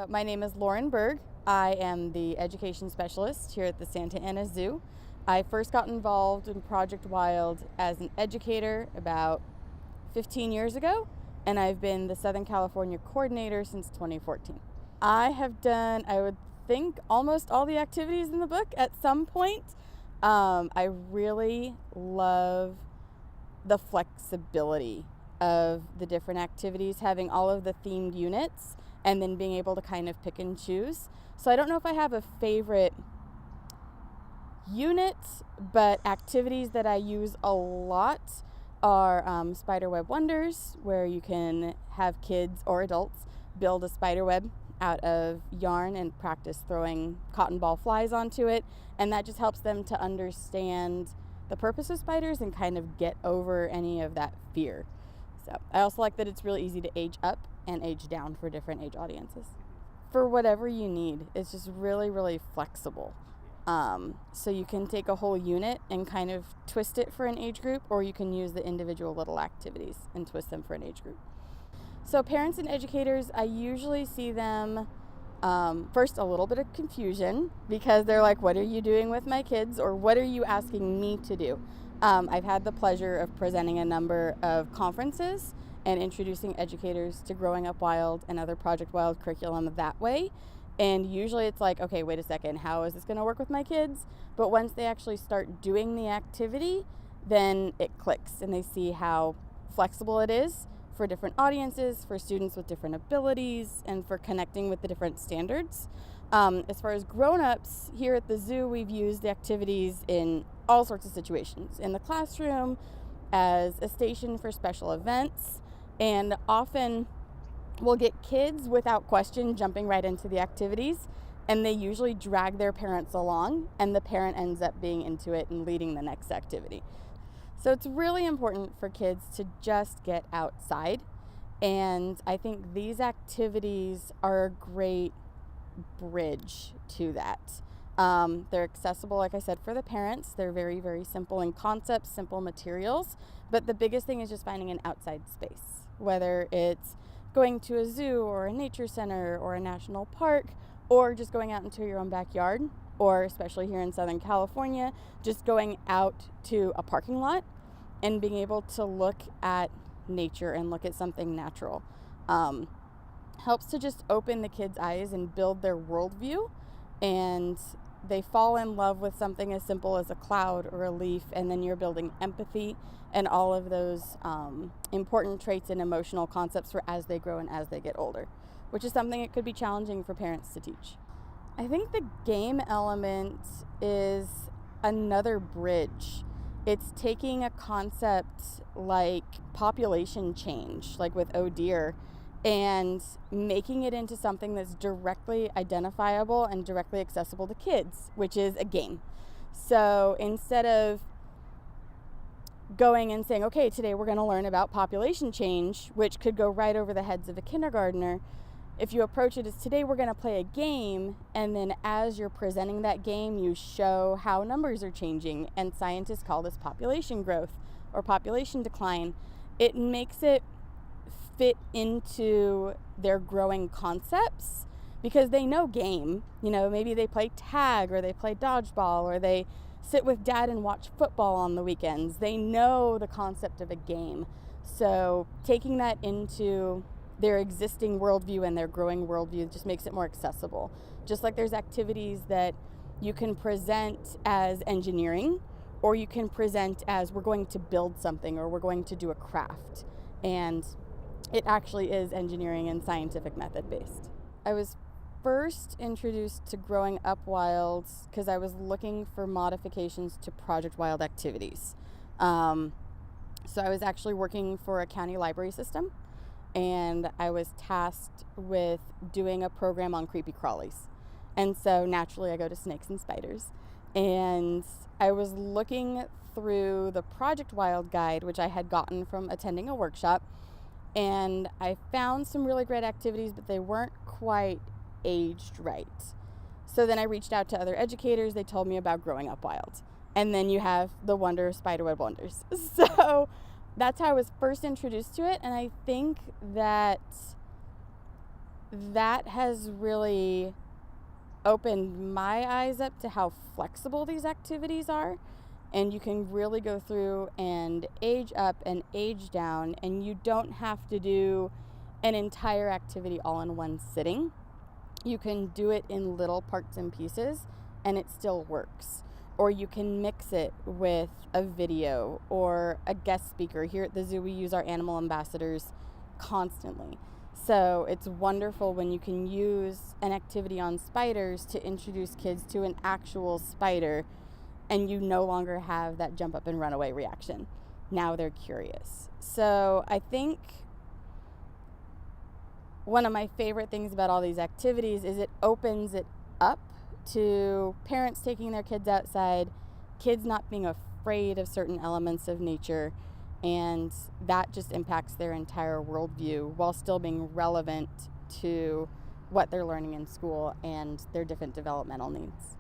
My name is Lauren Bergh. I am the education specialist here at the Santa Ana Zoo. I first got involved in Project Wild as an educator about 15 years ago, and I've been the Southern California coordinator since 2014. I have done, I would think, almost all the activities in the book at some point. I really love the flexibility of the different activities, having all of the themed units and then being able to kind of pick and choose. So I don't know if I have a favorite unit, but activities that I use a lot are spiderweb wonders, where you can have kids or adults build a spider web out of yarn and practice throwing cotton ball flies onto it, and that just helps them to understand the purpose of spiders and kind of get over any of that fear. So I also like that it's really easy to age up and age down for different age audiences. For whatever you need, it's just really, really flexible. So you can take a whole unit and kind of twist it for an age group, or you can use the individual little activities and twist them for an age group. So parents and educators, I usually see them first a little bit of confusion, because they're like, what are you doing with my kids, or what are you asking me to do? I've had the pleasure of presenting a number of conferences and introducing educators to Growing Up Wild and other Project Wild curriculum that way. And usually it's like, okay, wait a second, how is this going to work with my kids? But once they actually start doing the activity, then it clicks and they see how flexible it is for different audiences, for students with different abilities, and for connecting with the different standards. As far as grown-ups, here at the zoo, we've used the activities in all sorts of situations. In the classroom, as a station for special events, and often we'll get kids without question jumping right into the activities, and they usually drag their parents along, and the parent ends up being into it and leading the next activity. So it's really important for kids to just get outside, and I think these activities are a great bridge to that. They're accessible, like I said, for the parents. They're very, very simple in concept, simple materials, but the biggest thing is just finding an outside space, whether it's going to a zoo or a nature center or a national park, or just going out into your own backyard, or especially here in Southern California, just going out to a parking lot and being able to look at nature and look at something natural. Helps to just open the kids' eyes and build their worldview, and they fall in love with something as simple as a cloud or a leaf, and then you're building empathy and all of those important traits and emotional concepts for as they grow and as they get older, which is something it could be challenging for parents to teach. I think the game element is another bridge. It's taking a concept like population change, like with Oh Dear, and making it into something that's directly identifiable and directly accessible to kids, which is a game. So instead of going and saying, okay, today we're going to learn about population change, which could go right over the heads of a kindergartner, if you approach it as, today we're going to play a game, and then as you're presenting that game, you show how numbers are changing, and scientists call this population growth or population decline. It makes it fit into their growing concepts, because they know game. Maybe they play tag, or they play dodgeball, or they sit with dad and watch football on the weekends. They know the concept of a game. So taking that into their existing worldview and their growing worldview just makes it more accessible. Just like there's activities that you can present as engineering, or you can present as we're going to build something, or we're going to do a craft. And it actually is engineering and scientific method based. I was first introduced to Growing Up Wild because I was looking for modifications to Project Wild activities. So I was actually working for a county library system, and I was tasked with doing a program on creepy crawlies. And so naturally I go to snakes and spiders. And I was looking through the Project Wild guide, which I had gotten from attending a workshop, and I found some really great activities, but they weren't quite aged right. So then I reached out to other educators. They told me about Growing Up Wild. And then you have the wonder of spiderweb wonders. So that's how I was first introduced to it. And I think that that has really opened my eyes up to how flexible these activities are. And you can really go through and age up and age down, and you don't have to do an entire activity all in one sitting. You can do it in little parts and pieces, and it still works. Or you can mix it with a video or a guest speaker. Here at the zoo, we use our animal ambassadors constantly. So it's wonderful when you can use an activity on spiders to introduce kids to an actual spider, and you no longer have that jump up and run away reaction. Now they're curious. So I think one of my favorite things about all these activities is it opens it up to parents taking their kids outside, kids not being afraid of certain elements of nature, and that just impacts their entire worldview while still being relevant to what they're learning in school and their different developmental needs.